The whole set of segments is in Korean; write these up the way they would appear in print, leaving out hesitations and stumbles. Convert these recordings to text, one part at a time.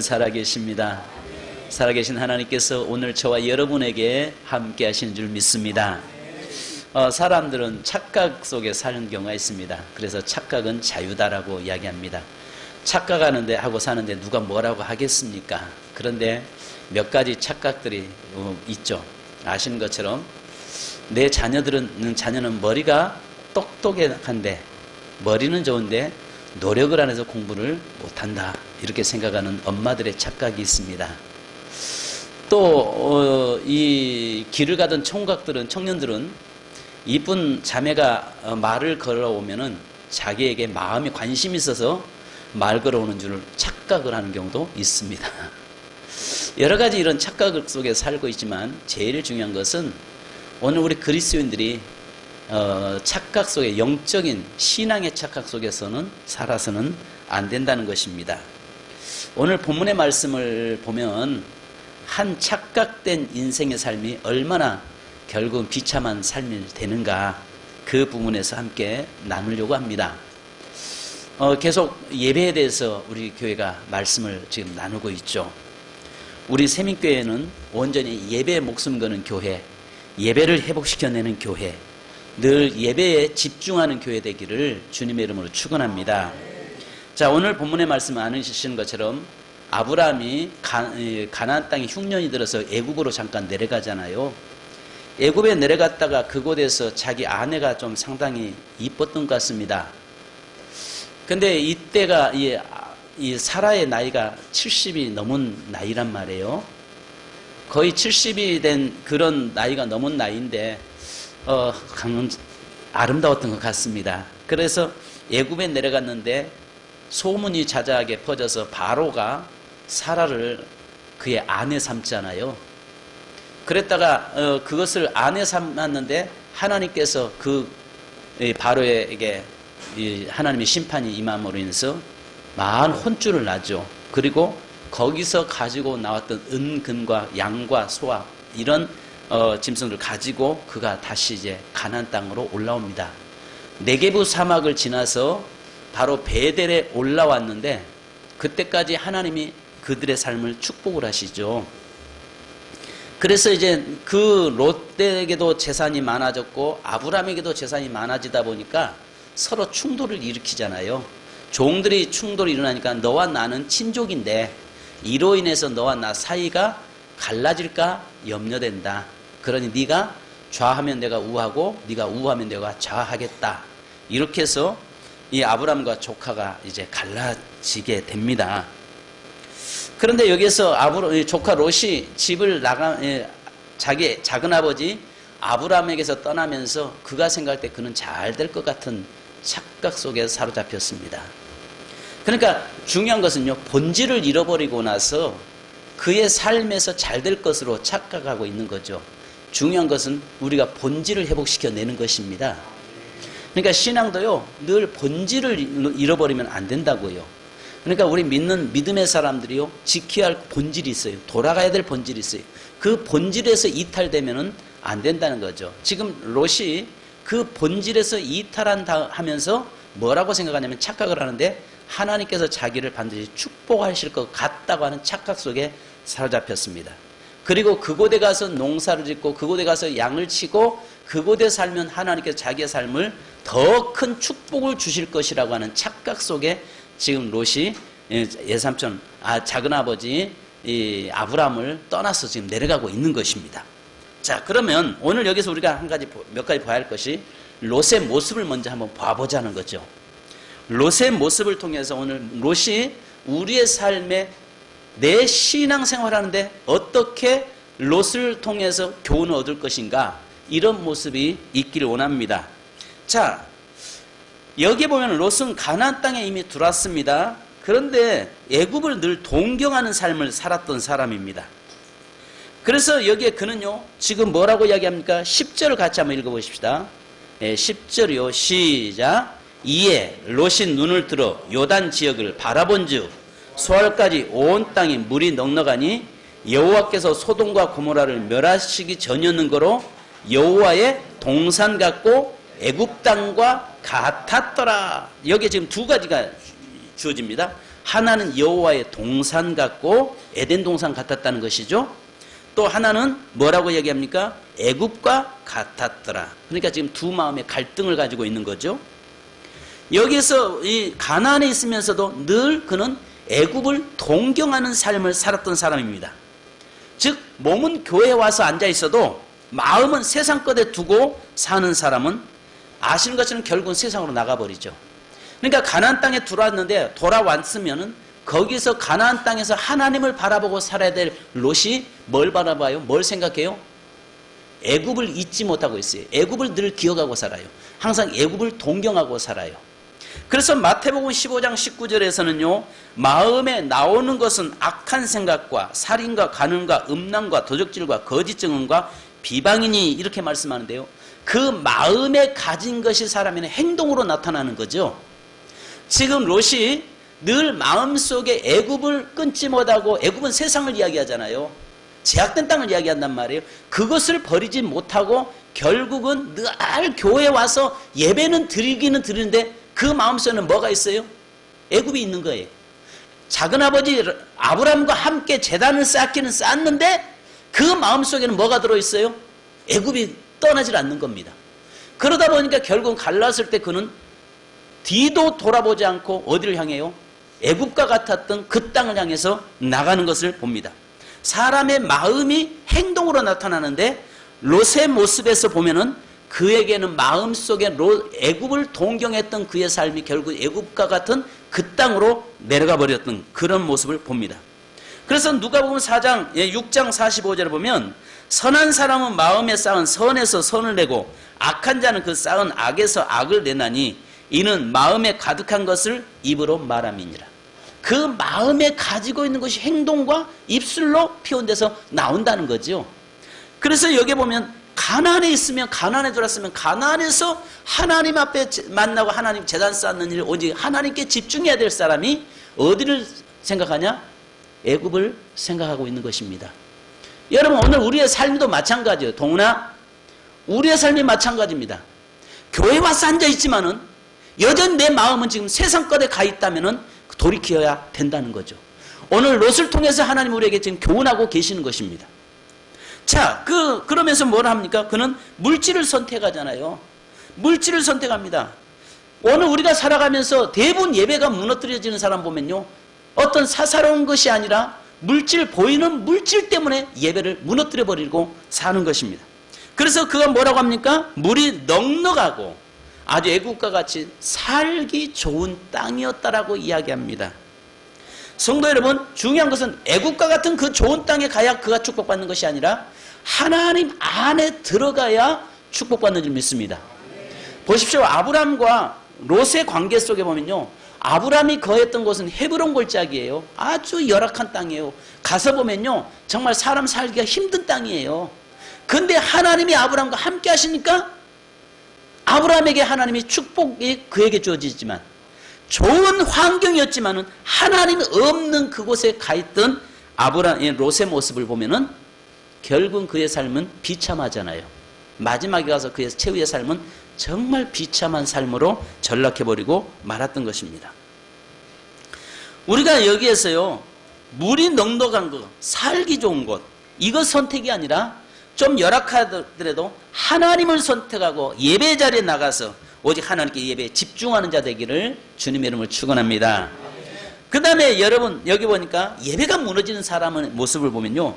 살아계십니다. 살아계신 하나님께서 오늘 저와 여러분에게 함께 하시는 줄 믿습니다. 사람들은 착각 속에 사는 경우가 있습니다. 그래서 착각은 자유다라고 이야기합니다. 착각하는데 하고 사는데 누가 뭐라고 하겠습니까? 그런데 몇 가지 착각들이 있죠. 아시는 것처럼 내 자녀는 머리가 똑똑한데 머리는 좋은데 노력을 안 해서 공부를 못한다, 이렇게 생각하는 엄마들의 착각이 있습니다. 또 이 길을 가던 청년들은 이쁜 자매가 말을 걸어오면은 자기에게 마음에 관심이 있어서 말 걸어오는 줄 착각을 하는 경우도 있습니다. 여러 가지 이런 착각 속에 살고 있지만 제일 중요한 것은 오늘 우리 그리스도인들이 착각 속에, 영적인 신앙의 착각 속에서는 살아서는 안 된다는 것입니다. 오늘 본문의 말씀을 보면 한 착각된 인생의 삶이 얼마나 결국은 비참한 삶이 되는가, 그 부분에서 함께 나누려고 합니다. 계속 예배에 대해서 우리 교회가 말씀을 지금 나누고 있죠. 우리 세민교회는 온전히 예배에 목숨 거는 교회, 예배를 회복시켜내는 교회, 늘 예배에 집중하는 교회 되기를 주님의 이름으로 축원합니다. 자, 오늘 본문의 말씀 아시는 것처럼 아브라함이 가나안 땅에 흉년이 들어서 애굽으로 잠깐 내려가잖아요. 애굽에 내려갔다가 그곳에서 자기 아내가 좀 상당히 이뻤던 것 같습니다. 근데 이때가 이 사라의 나이가 70이 넘은 나이란 말이에요. 거의 70이 된 그런 나이가 넘은 나이인데 아름다웠던 것 같습니다. 그래서 애굽에 내려갔는데 소문이 자자하게 퍼져서 바로가 사라를 그의 아내 삼잖아요. 그랬다가 그것을 아내 삼았는데 하나님께서 그 바로에게 하나님의 심판이 임함으로 인해서 많은 혼쭐을 나죠. 그리고 거기서 가지고 나왔던 은금과 양과 소와 이런 짐승들을 가지고 그가 다시 이제 가나안 땅으로 올라옵니다. 네게부 사막을 지나서 바로 베델에 올라왔는데 그때까지 하나님이 그들의 삶을 축복을 하시죠. 그래서 이제 그 롯에게도 재산이 많아졌고 아브라함에게도 재산이 많아지다 보니까 서로 충돌을 일으키잖아요. 종들이 충돌이 일어나니까 너와 나는 친족인데 이로 인해서 너와 나 사이가 갈라질까 염려된다. 그러니 네가 좌하면 내가 우하고 네가 우하면 내가 좌하겠다. 이렇게 해서 이 아브라함과 조카가 이제 갈라지게 됩니다. 그런데 여기서 조카 롯이 집을 자기 작은아버지 아브라함에게서 떠나면서 그가 생각할 때 그는 잘 될 것 같은 착각 속에 사로잡혔습니다. 그러니까 중요한 것은요, 본질을 잃어버리고 나서 그의 삶에서 잘 될 것으로 착각하고 있는 거죠. 중요한 것은 우리가 본질을 회복시켜내는 것입니다. 그러니까 신앙도요, 늘 본질을 잃어버리면 안 된다고요. 그러니까 우리 믿음의 사람들이요, 지켜야 할 본질이 있어요. 돌아가야 될 본질이 있어요. 그 본질에서 이탈되면은 안 된다는 거죠. 지금 롯이 그 본질에서 이탈하면서 뭐라고 생각하냐면 착각을 하는데 하나님께서 자기를 반드시 축복하실 것 같다고 하는 착각 속에 사로잡혔습니다. 그리고 그곳에 가서 농사를 짓고 그곳에 가서 양을 치고 그곳에 살면 하나님께서 자기의 삶을 더 큰 축복을 주실 것이라고 하는 착각 속에 지금 롯이 예삼촌 작은아버지 아브라함을 떠나서 지금 내려가고 있는 것입니다. 자, 그러면 오늘 여기서 우리가 몇 가지 봐야 할 것이 롯의 모습을 먼저 한번 봐보자는 거죠. 롯의 모습을 통해서 오늘 롯이 우리의 삶에 내 신앙생활하는데 어떻게 롯을 통해서 교훈을 얻을 것인가, 이런 모습이 있기를 원합니다. 자, 여기 보면 롯은 가나안 땅에 이미 들어왔습니다. 그런데 애굽을 늘 동경하는 삶을 살았던 사람입니다. 그래서 여기에 그는요, 지금 뭐라고 이야기합니까? 10절을 같이 한번 읽어보십시다. 10절이요. 시작. 이에 롯이 눈을 들어 요단 지역을 바라본즉 소알까지 온 땅이 물이 넉넉하니 여호와께서 소돔과 고모라를 멸하시기 전이었는 거로 여호와의 동산 같고 애굽 땅과 같았더라. 여기에 지금 두 가지가 주어집니다. 하나는 여호와의 동산 같고 에덴 동산 같았다는 것이죠. 또 하나는 뭐라고 얘기합니까? 애굽과 같았더라. 그러니까 지금 두 마음의 갈등을 가지고 있는 거죠. 여기서 이 가나안에 있으면서도 늘 그는 애굽을 동경하는 삶을 살았던 사람입니다. 즉 몸은 교회에 와서 앉아 있어도 마음은 세상 것에 두고 사는 사람은 아시는 것처럼 결국은 세상으로 나가버리죠. 그러니까 가나안 땅에 들어왔는데 돌아왔으면은 거기서 가나안 땅에서 하나님을 바라보고 살아야 될 롯이 뭘 바라봐요? 뭘 생각해요? 애굽을 잊지 못하고 있어요. 애굽을 늘 기억하고 살아요. 항상 애굽을 동경하고 살아요. 그래서 마태복음 15장 19절에서는요. 마음에 나오는 것은 악한 생각과 살인과 간음과 음란과 도적질과 거짓 증언과 비방이니 이렇게 말씀하는데요. 그 마음에 가진 것이 사람의 행동으로 나타나는 거죠. 지금 롯이 늘 마음속에 애굽을 끊지 못하고 애굽은 세상을 이야기하잖아요. 제약된 땅을 이야기한단 말이에요. 그것을 버리지 못하고 결국은 늘 교회에 와서 예배는 드리기는 드리는데 그 마음속에는 뭐가 있어요? 애굽이 있는 거예요. 작은아버지 아브라함과 함께 제단을 쌓기는 쌓았는데 그 마음속에는 뭐가 들어있어요? 애굽이 떠나질 않는 겁니다. 그러다 보니까 결국 갈랐을 때 그는 뒤도 돌아보지 않고 어디를 향해요? 애굽과 같았던 그 땅을 향해서 나가는 것을 봅니다. 사람의 마음이 행동으로 나타나는데 롯의 모습에서 보면은 그에게는 마음속에 애굽을 동경했던 그의 삶이 결국 애굽과 같은 그 땅으로 내려가 버렸던 그런 모습을 봅니다. 그래서 누가복음 4장 6장 45절에 보면 선한 사람은 마음에 쌓은 선에서 선을 내고 악한 자는 그 쌓은 악에서 악을 내나니 이는 마음에 가득한 것을 입으로 말함이니라. 그 마음에 가지고 있는 것이 행동과 입술로 표현돼서 나온다는 거죠. 그래서 여기 보면 가나안에 있으면 가나안에 들어왔으면 가나안에서 하나님 앞에 만나고 하나님 제단 쌓는 일 오직 하나님께 집중해야 될 사람이 어디를 생각하냐? 애굽을 생각하고 있는 것입니다. 여러분 오늘 우리의 삶도 마찬가지예요. 동훈아 우리의 삶이 마찬가지입니다. 교회 와서 앉아있지만은 여전히 내 마음은 지금 세상 것에 가 있다면은 돌이켜야 된다는 거죠. 오늘 롯을 통해서 하나님 우리에게 지금 교훈하고 계시는 것입니다. 자, 그러면서 뭘 합니까? 그는 물질을 선택하잖아요. 물질을 선택합니다. 오늘 우리가 살아가면서 대부분 예배가 무너뜨려지는 사람 보면요. 어떤 사사로운 것이 아니라 보이는 물질 때문에 예배를 무너뜨려 버리고 사는 것입니다. 그래서 그가 뭐라고 합니까? 물이 넉넉하고 아주 애국과 같이 살기 좋은 땅이었다라고 이야기합니다. 성도 여러분, 중요한 것은 애국과 같은 그 좋은 땅에 가야 그가 축복받는 것이 아니라 하나님 안에 들어가야 축복받는 줄 믿습니다. 보십시오. 아브람과 롯의 관계 속에 보면요. 아브람이 거했던 곳은 헤브론 골짜기예요. 아주 열악한 땅이에요. 가서 보면요. 정말 사람 살기가 힘든 땅이에요. 근데 하나님이 아브람과 함께 하시니까 아브람에게 하나님이 축복이 그에게 주어지지만 좋은 환경이었지만은 하나님 없는 그곳에 가 있던 롯의 모습을 보면은 결국 그의 삶은 비참하잖아요. 마지막에 가서 그의 최후의 삶은 정말 비참한 삶으로 전락해버리고 말았던 것입니다. 우리가 여기에서요, 물이 넉넉한 것, 살기 좋은 곳, 이것 선택이 아니라 좀 열악하더라도 하나님을 선택하고 예배 자리에 나가서 오직 하나님께 예배에 집중하는 자 되기를 주님의 이름으로 축원합니다. 그 다음에 여러분 여기 보니까 예배가 무너지는 사람의 모습을 보면요,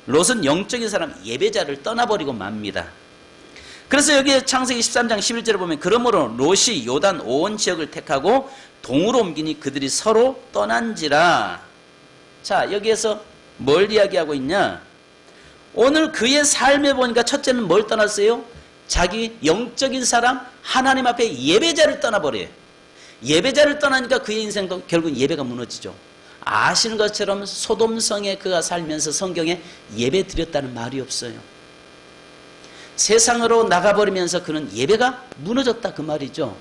롯은 영적인 사람 예배자를 떠나버리고 맙니다. 그래서 여기 창세기 13장 11절에 보면 그러므로 롯이 요단 오원 지역을 택하고 동으로 옮기니 그들이 서로 떠난지라. 자, 여기에서 뭘 이야기하고 있냐? 오늘 그의 삶에 보니까 첫째는 뭘 떠났어요? 자기 영적인 사람 하나님 앞에 예배자를 떠나버려요. 예배자를 떠나니까 그의 인생도 결국 예배가 무너지죠. 아시는 것처럼 소돔성에 그가 살면서 성경에 예배 드렸다는 말이 없어요. 세상으로 나가버리면서 그는 예배가 무너졌다 그 말이죠.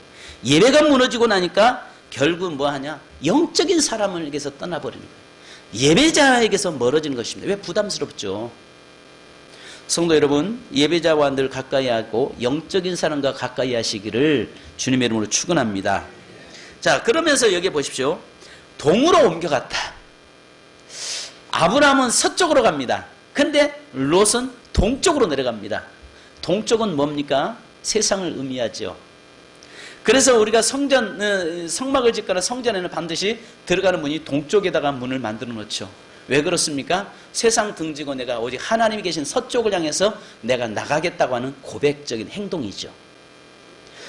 예배가 무너지고 나니까 결국 뭐하냐? 영적인 사람을 에게서 떠나버리는 거예요. 예배자에게서 멀어지는 것입니다. 왜? 부담스럽죠. 성도 여러분, 예배자와 늘 가까이 하고 영적인 사람과 가까이 하시기를 주님의 이름으로 축원합니다. 자, 그러면서 여기 보십시오. 동으로 옮겨갔다. 아브라함은 서쪽으로 갑니다. 근데 롯은 동쪽으로 내려갑니다. 동쪽은 뭡니까? 세상을 의미하죠. 그래서 우리가 성막을 짓거나 성전에는 반드시 들어가는 문이 동쪽에다가 문을 만들어 놓죠. 왜 그렇습니까? 세상 등지고 내가 오직 하나님이 계신 서쪽을 향해서 내가 나가겠다고 하는 고백적인 행동이죠.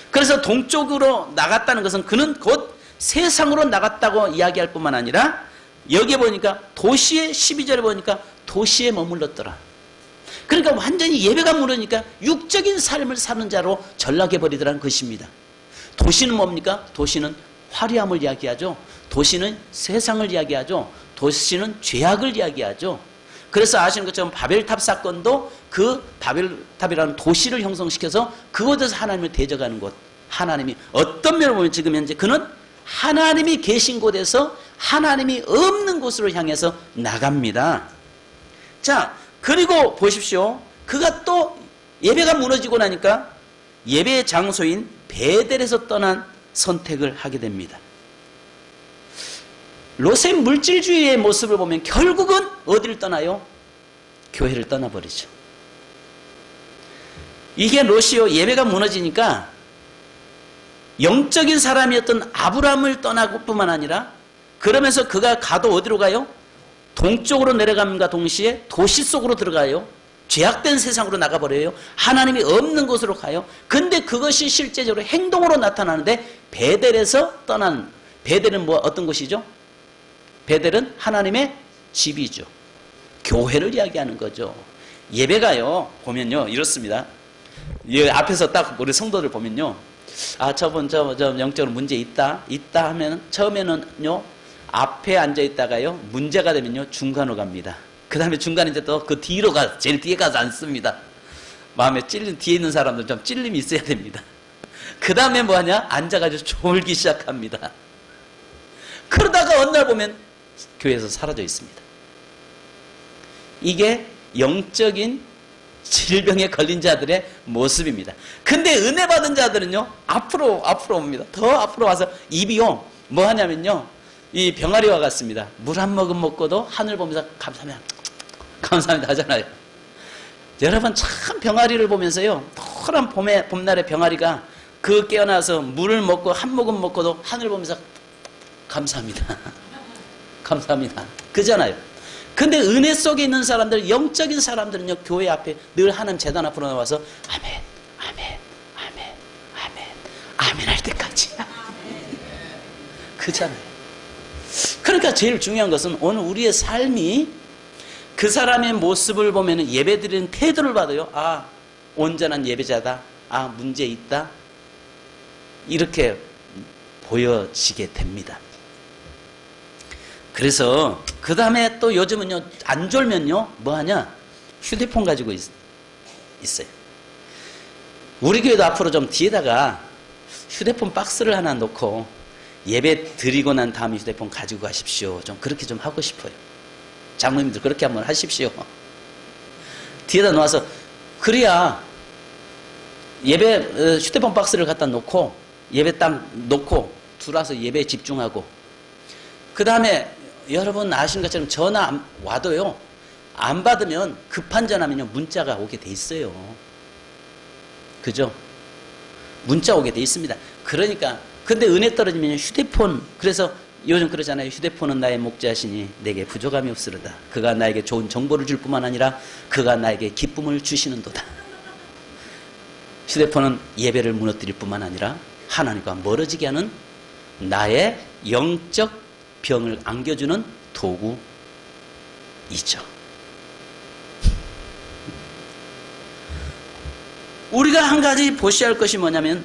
그래서 동쪽으로 나갔다는 것은 그는 곧 세상으로 나갔다고 이야기할 뿐만 아니라 여기에 보니까 도시의 12절에 보니까 도시에 머물렀더라. 그러니까 완전히 예배가 무너지니까 육적인 삶을 사는 자로 전락해버리더라는 것입니다. 도시는 뭡니까? 도시는 화려함을 이야기하죠. 도시는 세상을 이야기하죠. 도시는 죄악을 이야기하죠. 그래서 아시는 것처럼 바벨탑 사건도 그 바벨탑이라는 도시를 형성시켜서 그곳에서 하나님을 대적하는 곳. 하나님이 어떤 면을 보면 지금 현재 그는 하나님이 계신 곳에서 하나님이 없는 곳으로 향해서 나갑니다. 자, 그리고 보십시오. 그가 또 예배가 무너지고 나니까 예배의 장소인 베델에서 떠난 선택을 하게 됩니다. 롯의 물질주의의 모습을 보면 결국은 어디를 떠나요? 교회를 떠나버리죠. 이게 롯이요, 예배가 무너지니까 영적인 사람이었던 아브라함을 떠나고 뿐만 아니라 그러면서 그가 가도 어디로 가요? 동쪽으로 내려감과 동시에 도시 속으로 들어가요. 죄악된 세상으로 나가버려요. 하나님이 없는 곳으로 가요. 근데 그것이 실제적으로 행동으로 나타나는데 베델에서 떠난, 베델은 뭐 어떤 곳이죠? 베델은 하나님의 집이죠. 교회를 이야기하는 거죠. 예배가요, 보면요, 이렇습니다. 이 앞에서 딱 우리 성도들 보면요. 아, 저분, 저 영적으로 문제 있다 하면 처음에는요, 앞에 앉아있다가요, 문제가 되면요, 중간으로 갑니다. 그 다음에 중간에 이제 또 그 뒤로 제일 뒤에 가서 앉습니다. 마음에 찔린, 뒤에 있는 사람들 좀 찔림이 있어야 됩니다. 그 다음에 뭐 하냐? 앉아가지고 졸기 시작합니다. 그러다가 어느 날 보면 교회에서 사라져 있습니다. 이게 영적인 질병에 걸린 자들의 모습입니다. 근데 은혜 받은 자들은요, 앞으로 옵니다. 더 앞으로 와서 입이요, 뭐 하냐면요, 이 병아리와 같습니다. 물 한 모금 먹고도 하늘 보면서 감사합니다 하잖아요. 여러분, 참 병아리를 보면서요, 노란 봄날의 병아리가 그 깨어나서 물을 먹고 한 모금 먹고도 하늘 보면서 감사합니다. 감사합니다. 그잖아요. 근데 은혜 속에 있는 사람들, 영적인 사람들은요, 교회 앞에 늘 하나님 제단 앞으로 나와서 아멘, 아멘, 아멘, 아멘, 아멘 할 때까지. 그잖아요. 그러니까 제일 중요한 것은 오늘 우리의 삶이 그 사람의 모습을 보면 예배드리는 태도를 봐도요, 아, 온전한 예배자다, 아, 문제 있다, 이렇게 보여지게 됩니다. 그래서 그 다음에 또 요즘은요, 안 졸면요, 뭐 하냐? 휴대폰 가지고 있어요. 우리 교회도 앞으로 좀 뒤에다가 휴대폰 박스를 하나 놓고 예배 드리고 난 다음에 휴대폰 가지고 가십시오. 좀 그렇게 좀 하고 싶어요. 장로님들 그렇게 한번 하십시오. 뒤에다 놓아서, 그래야 예배 휴대폰 박스를 갖다 놓고 예배 딱 놓고 들어와서 예배에 집중하고, 그 다음에 여러분 아시는 것처럼 전화 와도요, 안 받으면 급한 전화면요, 문자가 오게 돼 있어요. 그죠? 문자 오게 돼 있습니다. 그러니까, 근데 은혜 떨어지면 휴대폰, 그래서 요즘 그러잖아요. 휴대폰은 나의 목자시니 내게 부족함이 없으리다. 그가 나에게 좋은 정보를 줄 뿐만 아니라 그가 나에게 기쁨을 주시는도다. 휴대폰은 예배를 무너뜨릴 뿐만 아니라 하나님과 멀어지게 하는 나의 영적 병을 안겨주는 도구이죠. 우리가 한 가지 보셔야 할 것이 뭐냐면,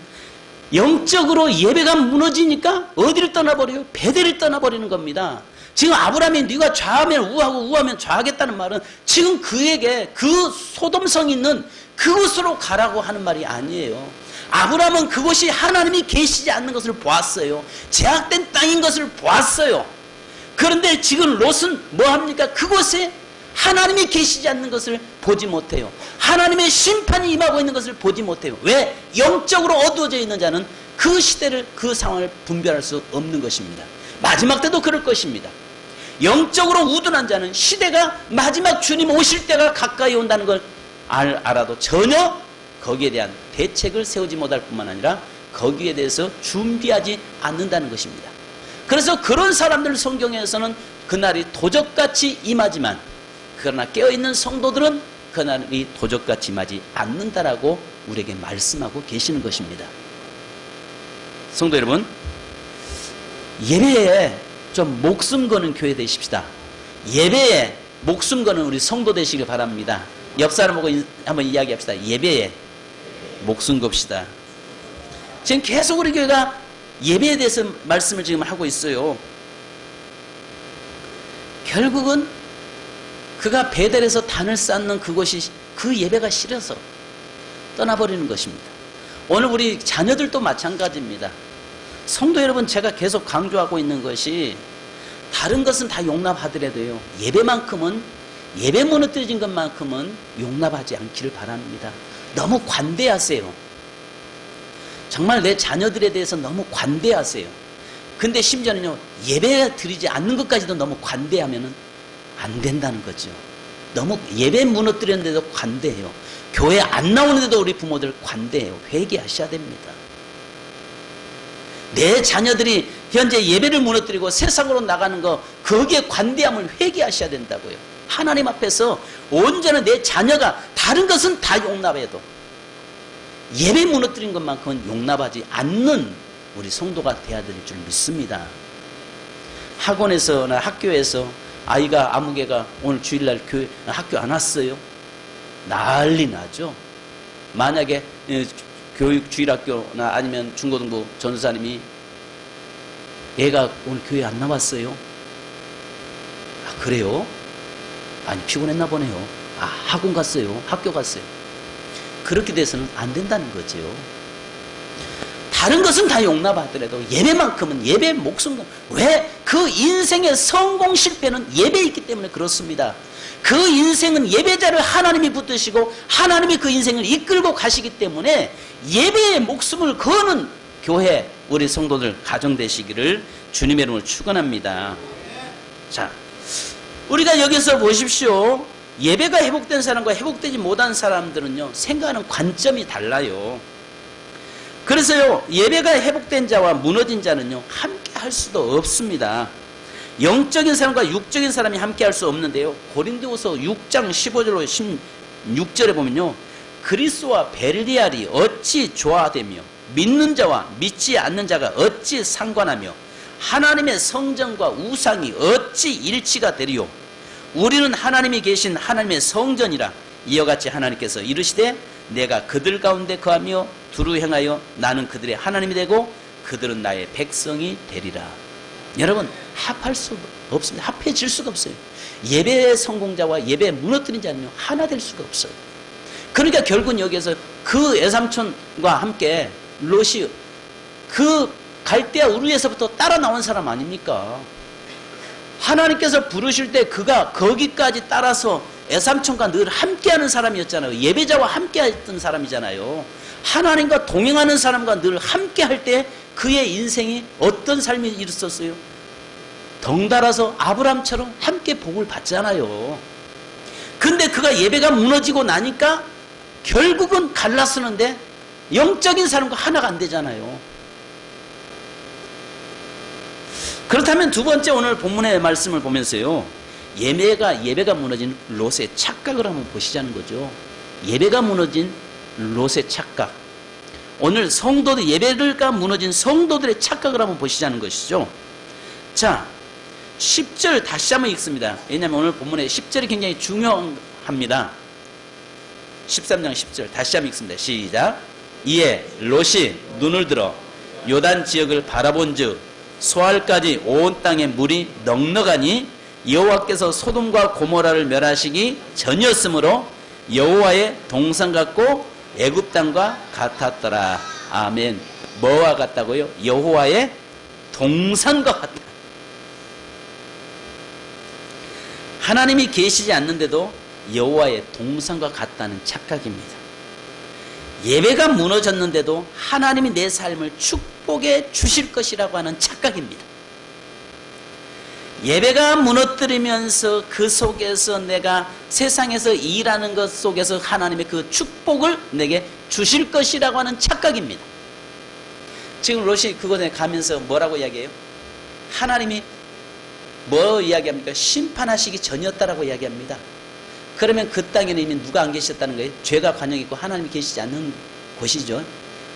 영적으로 예배가 무너지니까 어디를 떠나버려요? 베델을 떠나버리는 겁니다. 지금 아브라함이 네가 좌하면 우하고 우하면 좌하겠다는 말은 지금 그에게 그 소돔성 있는 그곳으로 가라고 하는 말이 아니에요. 아브라함은 그곳이 하나님이 계시지 않는 것을 보았어요. 제약된 땅인 것을 보았어요. 그런데 지금 롯은 뭐합니까? 그곳에 하나님이 계시지 않는 것을 보지 못해요. 하나님의 심판이 임하고 있는 것을 보지 못해요. 왜? 영적으로 어두워져 있는 자는 그 시대를, 그 상황을 분별할 수 없는 것입니다. 마지막 때도 그럴 것입니다. 영적으로 우둔한 자는 시대가 마지막 주님 오실 때가 가까이 온다는 걸 알아도 전혀 거기에 대한 대책을 세우지 못할 뿐만 아니라 거기에 대해서 준비하지 않는다는 것입니다. 그래서 그런 사람들 성경에서는 그날이 도적같이 임하지만 그러나 깨어있는 성도들은 그날이 도적같이 임하지 않는다라고 우리에게 말씀하고 계시는 것입니다. 성도 여러분, 예배에 좀 목숨 거는 교회 되십시다. 예배에 목숨 거는 우리 성도 되시길 바랍니다. 옆 사람하고 한번 이야기합시다. 예배에 목숨 겁시다. 지금 계속 우리 교회가 예배에 대해서 말씀을 지금 하고 있어요. 결국은 그가 베델에서 단을 쌓는 그것이 그 예배가 싫어서 떠나버리는 것입니다. 오늘 우리 자녀들도 마찬가지입니다. 성도 여러분, 제가 계속 강조하고 있는 것이 다른 것은 다 용납하더라도요, 예배만큼은, 예배 무너뜨려진 것만큼은 용납하지 않기를 바랍니다. 너무 관대하세요. 정말 내 자녀들에 대해서 너무 관대하세요. 근데 심지어는요, 예배 드리지 않는 것까지도 너무 관대하면은 안 된다는 거죠. 너무 예배 무너뜨렸는데도 관대해요. 교회 안 나오는데도 우리 부모들 관대해요. 회개하셔야 됩니다. 내 자녀들이 현재 예배를 무너뜨리고 세상으로 나가는 거, 거기에 관대함을 회개하셔야 된다고요. 하나님 앞에서 온전히 내 자녀가 다른 것은 다 용납해도 예배 무너뜨린 것만큼은 용납하지 않는 우리 성도가 되어야 될 줄 믿습니다. 학원에서나 학교에서 아이가 아무개가 오늘 주일날 학교 안 왔어요? 난리 나죠. 만약에 교육 주일학교나 아니면 중고등부 전도사님이 얘가 오늘 교회 안 나왔어요? 아, 그래요? 아니, 피곤했나 보네요. 아, 학원 갔어요? 학교 갔어요? 그렇게 돼서는 안 된다는 거죠. 다른 것은 다 용납하더라도 예배만큼은, 예배 목숨, 왜? 그 인생의 성공 실패는 예배에 있기 때문에 그렇습니다. 그 인생은 예배자를 하나님이 붙드시고 하나님이 그 인생을 이끌고 가시기 때문에 예배에 목숨을 거는 교회, 우리 성도들 가정 되시기를 주님의 이름으로 축원합니다. 자, 우리가 여기서 보십시오. 예배가 회복된 사람과 회복되지 못한 사람들은요, 생각하는 관점이 달라요. 그래서요, 예배가 회복된 자와 무너진 자는요, 함께 할 수도 없습니다. 영적인 사람과 육적인 사람이 함께 할 수 없는데요, 고린도후서 6장 15절로 16절에 보면요, 그리스도와 벨리알이 어찌 조화되며 믿는 자와 믿지 않는 자가 어찌 상관하며 하나님의 성전과 우상이 어찌 일치가 되리요. 우리는 하나님이 계신 하나님의 성전이라. 이와 같이 하나님께서 이르시되 내가 그들 가운데 거하며 두루 행하여 나는 그들의 하나님이 되고 그들은 나의 백성이 되리라. 여러분, 합할 수 없습니다. 합해질 수가 없어요. 예배의 성공자와 예배 무너뜨린 자는요, 하나 될 수가 없어요. 그러니까 결국은 여기에서 그 애삼촌과 함께 롯이 그 갈대아 우르에서부터 따라 나온 사람 아닙니까? 하나님께서 부르실 때 그가 거기까지 따라서 애삼촌과 늘 함께하는 사람이었잖아요. 예배자와 함께했던 사람이잖아요. 하나님과 동행하는 사람과 늘 함께할 때 그의 인생이 어떤 삶이 있었어요? 덩달아서 아브람처럼 함께 복을 받잖아요. 근데 그가 예배가 무너지고 나니까 결국은 갈라서는데 영적인 사람과 하나가 안 되잖아요. 그렇다면 두 번째, 오늘 본문의 말씀을 보면서요, 예배가 무너진 롯의 착각을 한번 보시자는 거죠. 예배가 무너진 롯의 착각. 오늘 성도들, 예배가 무너진 성도들의 착각을 한번 보시자는 것이죠. 자, 10절 다시 한번 읽습니다. 왜냐하면 오늘 본문의 10절이 굉장히 중요합니다. 13장 10절 다시 한번 읽습니다. 시작. 이에 롯이 눈을 들어 요단 지역을 바라본즉 소알까지 온 땅에 물이 넉넉하니 여호와께서 소돔과 고모라를 멸하시기 전이었으므로 여호와의 동산 같고 애굽 땅과 같았더라. 아멘. 뭐와 같다고요? 여호와의 동산과 같다. 하나님이 계시지 않는데도 여호와의 동산과 같다는 착각입니다. 예배가 무너졌는데도 하나님이 내 삶을 축복해 주실 것이라고 하는 착각입니다. 예배가 무너뜨리면서 그 속에서 내가 세상에서 일하는 것 속에서 하나님의 그 축복을 내게 주실 것이라고 하는 착각입니다. 지금 롯이 그곳에 가면서 뭐라고 이야기해요? 하나님이 뭐 이야기합니까? 심판하시기 전이었다라고 이야기합니다. 그러면 그 땅에는 이미 누가 안 계셨다는 거예요? 죄가 관영이 있고 하나님이 계시지 않는 곳이죠.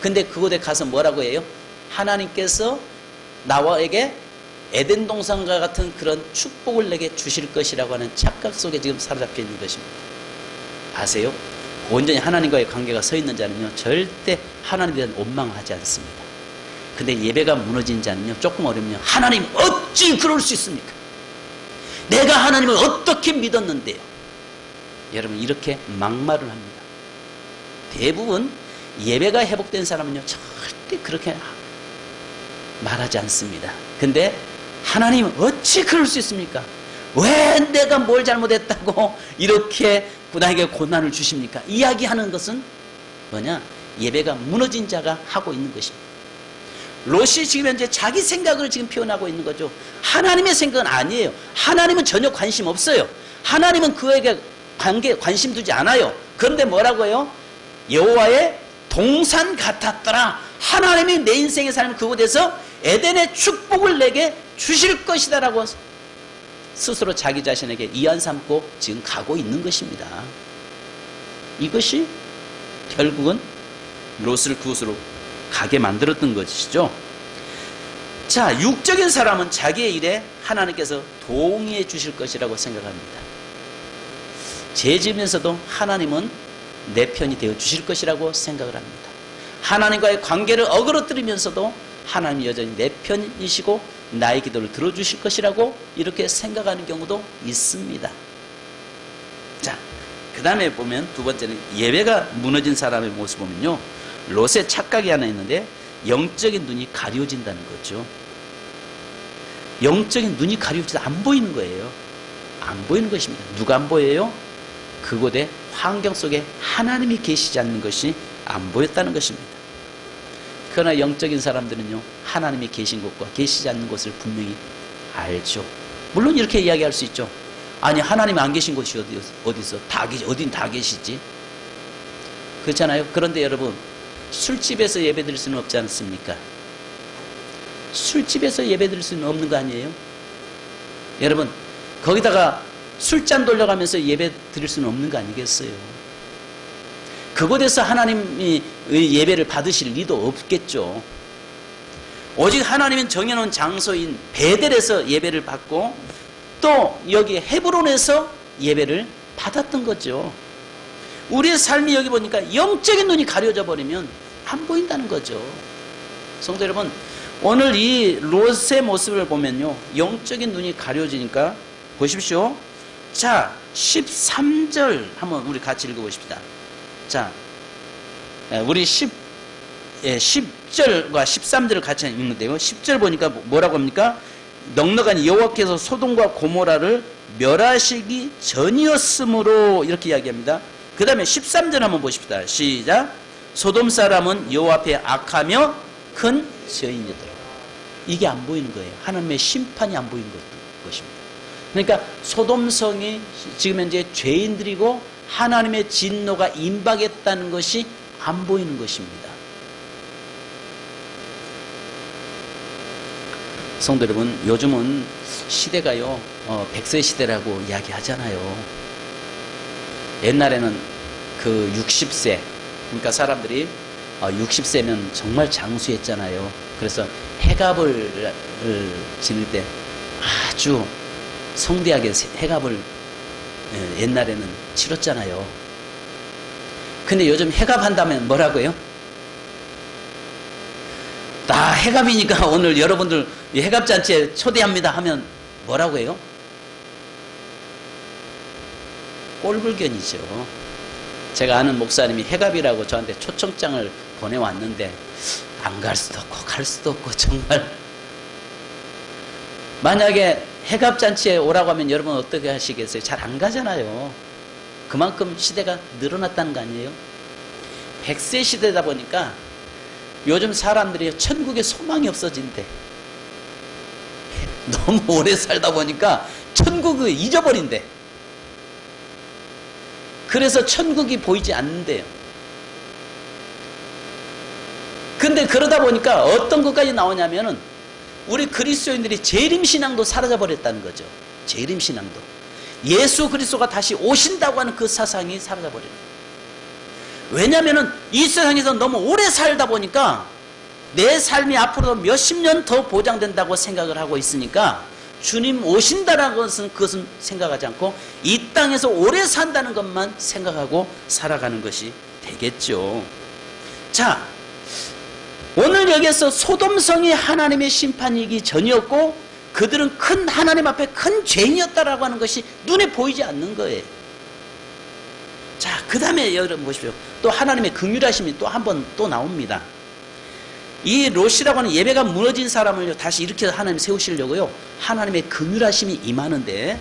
근데 그곳에 가서 뭐라고 해요? 하나님께서 나에게 에덴 동산과 같은 그런 축복을 내게 주실 것이라고 하는 착각 속에 지금 사로잡혀 있는 것입니다. 아세요? 온전히 하나님과의 관계가 서 있는 자는요, 절대 하나님에 대한 원망을 하지 않습니다. 근데 예배가 무너진 자는요, 조금 어려우면 하나님 어찌 그럴 수 있습니까? 내가 하나님을 어떻게 믿었는데요? 여러분, 이렇게 막말을 합니다. 대부분 예배가 회복된 사람은요, 절대 그렇게 말하지 않습니다. 근데 하나님 어찌 그럴 수 있습니까? 왜 내가 뭘 잘못했다고 이렇게 나에게 고난을 주십니까? 이야기하는 것은 뭐냐? 예배가 무너진 자가 하고 있는 것입니다. 롯이 지금 현재 자기 생각을 지금 표현하고 있는 거죠. 하나님의 생각은 아니에요. 하나님은 전혀 관심 없어요. 하나님은 그에게 관심 두지 않아요. 그런데 뭐라고 해요? 여호와의 동산 같았더라. 하나님이 내 인생의 삶을 그곳에서 에덴의 축복을 내게 주실 것이다 라고 스스로 자기 자신에게 이안 삼고 지금 가고 있는 것입니다. 이것이 결국은 롯을 그곳으로 가게 만들었던 것이죠. 자, 육적인 사람은 자기의 일에 하나님께서 동의해 주실 것이라고 생각합니다. 죄 지으면서도 하나님은 내 편이 되어 주실 것이라고 생각을 합니다. 하나님과의 관계를 어그러뜨리면서도 하나님이 여전히 내 편이시고 나의 기도를 들어주실 것이라고 이렇게 생각하는 경우도 있습니다. 자, 그 다음에 보면 두 번째는 예배가 무너진 사람의 모습 보면요, 롯의 착각이 하나 있는데 영적인 눈이 가려진다는 거죠. 영적인 눈이 가려져서 안 보이는 거예요. 안 보이는 것입니다. 누가 안 보여요? 그곳의 환경 속에 하나님이 계시지 않는 것이 안 보였다는 것입니다. 그러나 영적인 사람들은요, 하나님이 계신 곳과 계시지 않는 곳을 분명히 알죠. 물론 이렇게 이야기할 수 있죠. 아니, 하나님이 안 계신 곳이 어디서? 어딘 다 계시지? 그렇잖아요. 그런데 여러분, 술집에서 예배 드릴 수는 없지 않습니까? 술집에서 예배 드릴 수는 없는 거 아니에요? 여러분, 거기다가 술잔 돌려가면서 예배 드릴 수는 없는 거 아니겠어요? 그곳에서 하나님이 예배를 받으실 리도 없겠죠. 오직 하나님은 정해놓은 장소인 베델에서 예배를 받고 또 여기 헤브론에서 예배를 받았던 거죠. 우리의 삶이 여기 보니까 영적인 눈이 가려져 버리면 안 보인다는 거죠. 성도 여러분, 오늘 이 롯의 모습을 보면요, 영적인 눈이 가려지니까 보십시오. 자, 13절 한번 우리 같이 읽어보십시다. 자, 우리 10절과 13절을 같이 읽는데요, 10절 보니까 뭐라고 합니까? 넉넉한 여호와께서 소돔과 고모라를 멸하시기 전이었으므로 이렇게 이야기합니다. 그 다음에 13절 한번 보십시다. 시작. 소돔 사람은 여호와 앞에 악하며 큰 죄인이더라. 이게 안 보이는 거예요. 하나님의 심판이 안 보이는 것입니다. 그러니까 소돔성이 지금 현재 죄인들이고 하나님의 진노가 임박했다는 것이 안 보이는 것입니다. 성도 여러분, 요즘은 시대가요, 100세 시대라고 이야기하잖아요. 옛날에는 그 60세, 그러니까 사람들이 60세면 정말 장수했잖아요. 그래서 해갑을 지낼 때 아주 성대하게 해갑을 옛날에는 치렀잖아요. 근데 요즘 해갑 한다면 뭐라고 해요? 나 해갑이니까 오늘 여러분들 해갑잔치에 초대합니다 하면 뭐라고 해요? 꼴불견이죠. 제가 아는 목사님이 해갑이라고 저한테 초청장을 보내왔는데 안 갈 수도 없고 갈 수도 없고 정말, 만약에 해갑잔치에 오라고 하면 여러분 어떻게 하시겠어요? 잘 안 가잖아요. 그만큼 시대가 늘어났다는 거 아니에요? 100세 시대다 보니까 요즘 사람들이 천국에 소망이 없어진대. 너무 오래 살다 보니까 천국을 잊어버린대. 그래서 천국이 보이지 않는데요. 근데 그러다 보니까 어떤 것까지 나오냐면은 우리 그리스도인들이 재림신앙도 사라져버렸다는 거죠. 재림신앙도. 예수 그리스도가 다시 오신다고 하는 그 사상이 사라져버려요. 왜냐면은 이 세상에서 너무 오래 살다 보니까 내 삶이 앞으로 몇십 년 더 보장된다고 생각을 하고 있으니까 주님 오신다는 것은 그것은 생각하지 않고 이 땅에서 오래 산다는 것만 생각하고 살아가는 것이 되겠죠. 자, 오늘 여기에서 소돔성이 하나님의 심판이기 전이었고 그들은 큰 하나님 앞에 큰 죄인이었다라고 하는 것이 눈에 보이지 않는 거예요. 자, 그 다음에 여러분 보십시오. 또 하나님의 긍휼하심이 또 한 번 또 나옵니다. 이 롯이라고 하는 예배가 무너진 사람을 다시 일으켜서 하나님 세우시려고요. 하나님의 긍휼하심이 임하는데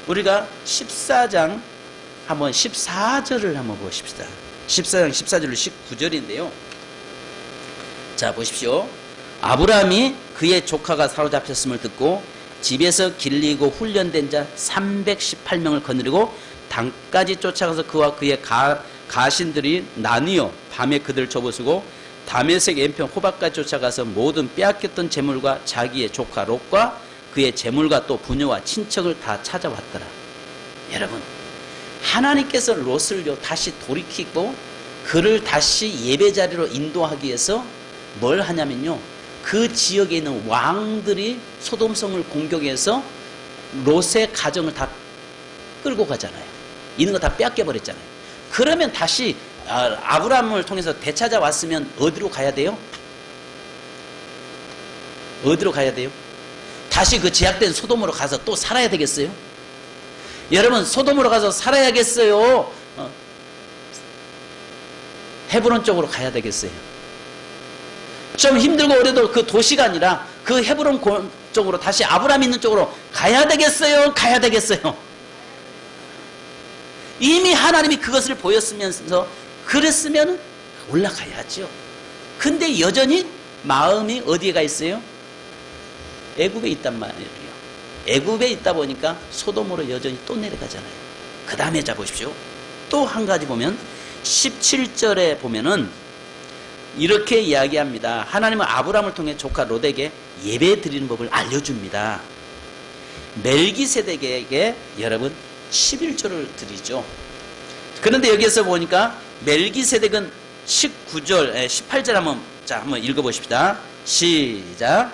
우리가 14장 한번 14절을 한번 보십시다. 14장 14절로 19절인데요. 자, 보십시오. 아브라함이 그의 조카가 사로잡혔음을 듣고 집에서 길리고 훈련된 자 318명을 거느리고 당까지 쫓아가서 그와 그의 가신들이 나뉘어 밤에 그들을 쳐부수고 다메섹 왼편 호박까지 쫓아가서 모든 빼앗겼던 재물과 자기의 조카 롯과 그의 재물과 또 부녀와 친척을 다 찾아왔더라. 여러분, 하나님께서 롯을요 다시 돌이키고 그를 다시 예배자리로 인도하기 위해서 뭘 하냐면요, 그 지역에 있는 왕들이 소돔성을 공격해서 롯의 가정을 다 끌고 가잖아요. 있는 거 다 빼앗겨 버렸잖아요. 그러면 다시 아브라함을 통해서 되찾아왔으면 어디로 가야 돼요? 어디로 가야 돼요? 다시 그 제약된 소돔으로 가서 또 살아야 되겠어요? 여러분, 소돔으로 가서 살아야겠어요? 헤브론 쪽으로 가야 되겠어요? 좀 힘들고 어려도 그 도시가 아니라 그 헤브론 쪽으로 다시 아브라함 있는 쪽으로 가야 되겠어요? 가야 되겠어요? 이미 하나님이 그것을 보였으면서 그랬으면 올라가야죠. 근데 여전히 마음이 어디에 가 있어요? 애굽에 있단 말이에요. 애굽에 있다 보니까 소돔으로 여전히 또 내려가잖아요. 그 다음에 자 보십시오. 또 한 가지 보면 17절에 보면은 이렇게 이야기합니다. 하나님은 아브라함을 통해 조카 롯에게 예배 드리는 법을 알려줍니다. 멜기세덱에게 여러분 11조를 드리죠. 그런데 여기에서 보니까 멜기세덱은 19절, 18절 한번 읽어보십시다. 시작.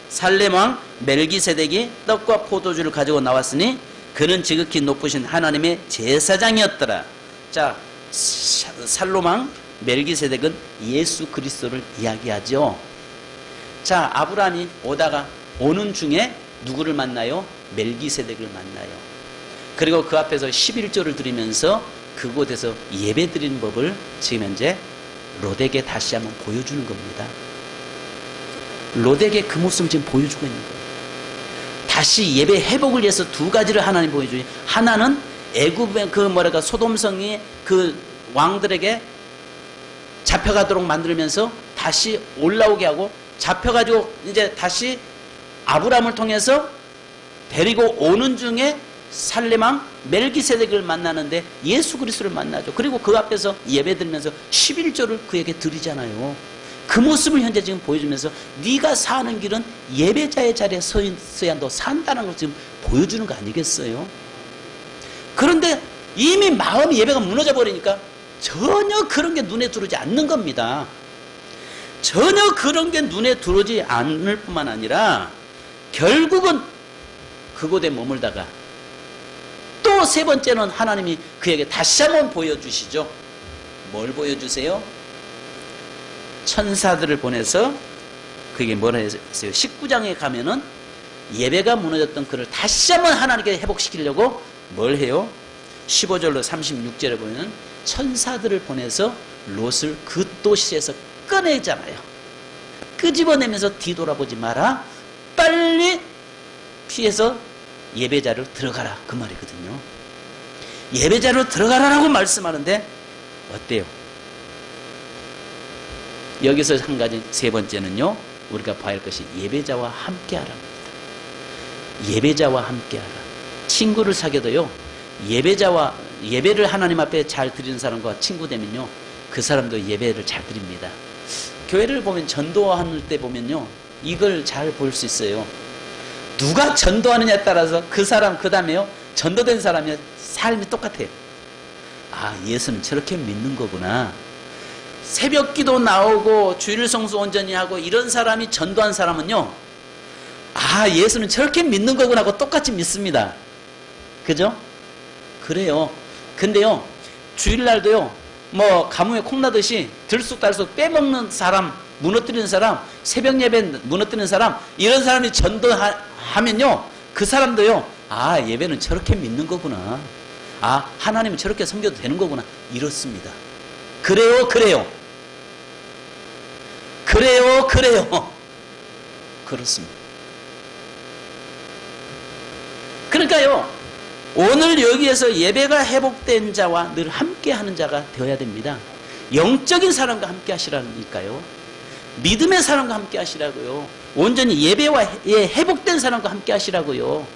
살렘왕 멜기세덱이 떡과 포도주를 가지고 나왔으니 그는 지극히 높으신 하나님의 제사장이었더라. 자, 살롬왕 멜기세덱은 예수 그리스도를 이야기하죠. 자, 아브라함이 오는 중에 누구를 만나요? 멜기세덱을 만나요. 그리고 그 앞에서 11조를 드리면서 그곳에서 예배 드리는 법을 지금 현재 롯에게 다시 한번 보여주는 겁니다. 롯에게 그 모습을 지금 보여주고 있는 거예요. 다시 예배 회복을 위해서 두 가지를 하나님 보여주니, 하나는 애굽의 소돔성이 그 왕들에게 잡혀가도록 만들면서 다시 올라오게 하고, 잡혀가지고 이제 다시 아브라함을 통해서 데리고 오는 중에 살렘왕 멜기세덱을 만나는데 예수 그리스도를 만나죠. 그리고 그 앞에서 예배드리면서 11조를 그에게 드리잖아요. 그 모습을 현재 지금 보여주면서 네가 사는 길은 예배자의 자리에 서야 너 산다는 걸 지금 보여주는 거 아니겠어요? 그런데 이미 마음이 예배가 무너져 버리니까 전혀 그런 게 눈에 들어오지 않는 겁니다. 전혀 그런 게 눈에 들어오지 않을 뿐만 아니라 결국은 그곳에 머물다가 또 세 번째는 하나님이 그에게 다시 한번 보여주시죠. 뭘 보여주세요? 천사들을 보내서 그게 뭐라 했어요? 19장에 가면은 예배가 무너졌던 그를 다시 한번 하나님께 회복시키려고 뭘 해요? 15절로 36절에 보면 천사들을 보내서 롯을 그 도시에서 꺼내잖아요. 끄집어내면서 뒤돌아보지 마라. 빨리 피해서 예배자로 들어가라. 그 말이거든요. 예배자로 들어가라라고 말씀하는데 어때요? 여기서 한 가지 세 번째는요, 우리가 봐야 할 것이 예배자와 함께하라. 예배자와 함께하라. 친구를 사귀어도요, 예배를 하나님 앞에 잘 드리는 사람과 친구 되면요, 그 사람도 예배를 잘 드립니다. 교회를 보면 전도할 때 보면요, 이걸 잘 볼 수 있어요. 누가 전도하느냐에 따라서 그 사람, 그 다음에요, 전도된 사람의 삶이 똑같아요. 아, 예수는 저렇게 믿는 거구나. 새벽 기도 나오고 주일 성수 온전히 하고 이런 사람이 전도한 사람은요, 아, 예수는 저렇게 믿는 거구나 하고 똑같이 믿습니다. 그죠? 그래요. 근데요, 주일날도요, 뭐 가뭄에 콩나듯이 들쑥달쑥 빼먹는 사람, 무너뜨리는 사람, 새벽 예배 무너뜨리는 사람, 이런 사람이 전도하면요, 그 사람도요, 아, 예배는 저렇게 믿는 거구나. 아, 하나님은 저렇게 섬겨도 되는 거구나. 이렇습니다. 그래요. 그렇습니다. 그러니까요, 오늘 여기에서 예배가 회복된 자와 늘 함께하는 자가 되어야 됩니다. 영적인 사람과 함께 하시라니까요. 믿음의 사람과 함께 하시라고요. 온전히 예배와 회복된 사람과 함께 하시라고요.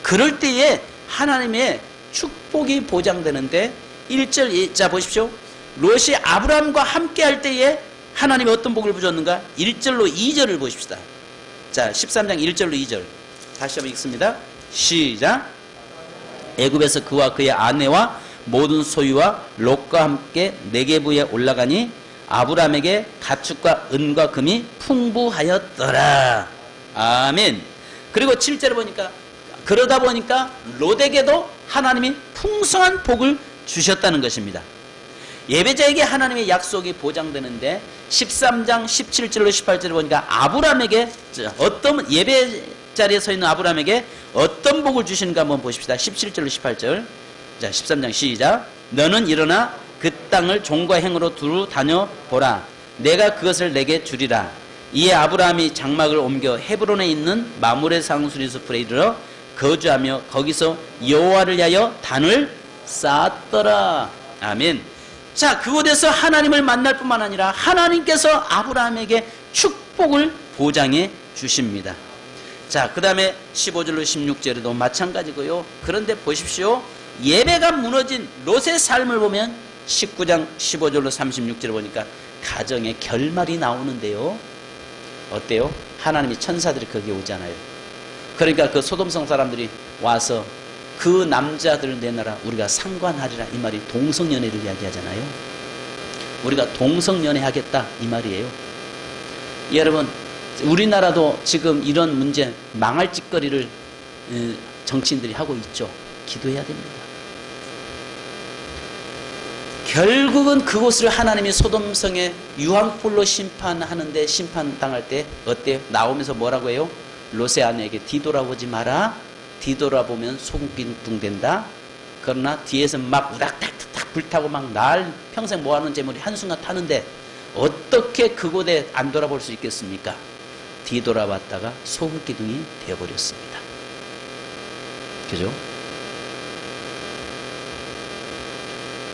그럴 때에 하나님의 축복이 보장되는데, 1절, 자 보십시오. 롯이 아브라함과 함께 할 때에 하나님이 어떤 복을 주셨는가? 1절로 2절을 보십시다. 자, 13장 1절로 2절 다시 한번 읽습니다. 시작. 애굽에서 그와 그의 아내와 모든 소유와 롯과 함께 네게부에 올라가니 아브라함에게 가축과 은과 금이 풍부하였더라. 아멘. 그리고 7절에 보니까, 그러다 보니까 롯에게도 하나님이 풍성한 복을 주셨다는 것입니다. 예배자에게 하나님의 약속이 보장되는데, 13장 17절로 18절에 보니까 아브라함에게, 어떤 예배 자리에 서 있는 아브라함에게 어떤 복을 주시는가 한번 보십시다. 17절로 18절. 자, 13장 시작. 너는 일어나 그 땅을 종과 행으로 두루 다녀보라. 내가 그것을 내게 주리라. 이에 아브라함이 장막을 옮겨 헤브론에 있는 마므레 상수리 숲에 이르러 거주하며 거기서 여호와를 위하여 단을 쌓았더라. 아멘. 자, 그곳에서 하나님을 만날 뿐만 아니라 하나님께서 아브라함에게 축복을 보장해 주십니다. 자, 그 다음에 15절로 16절에도 마찬가지고요. 그런데 보십시오. 예배가 무너진 롯의 삶을 보면 19장 15절로 36절을 보니까 가정의 결말이 나오는데요. 어때요? 하나님이 천사들이 거기에 오잖아요. 그러니까 그 소돔성 사람들이 와서 그 남자들을 내놔라, 우리가 상관하리라, 이 말이 동성연애를 이야기하잖아요. 우리가 동성연애 하겠다, 이 말이에요. 여러분, 우리나라도 지금 이런 문제, 망할 짓거리를 정치인들이 하고 있죠. 기도해야 됩니다. 결국은 그곳을 하나님이 소돔성에 유황불로 심판하는데, 심판당할 때 어때요? 나오면서 뭐라고 해요? 롯의 아내에게 뒤돌아보지 마라. 뒤돌아보면 소금기둥 된다. 그러나 뒤에서 막 우닥닥닥 불타고 막 날 평생 모아놓은 재물이 한순간 타는데 어떻게 그곳에 안 돌아볼 수 있겠습니까? 뒤돌아봤다가 소금기둥이 되어버렸습니다. 그죠?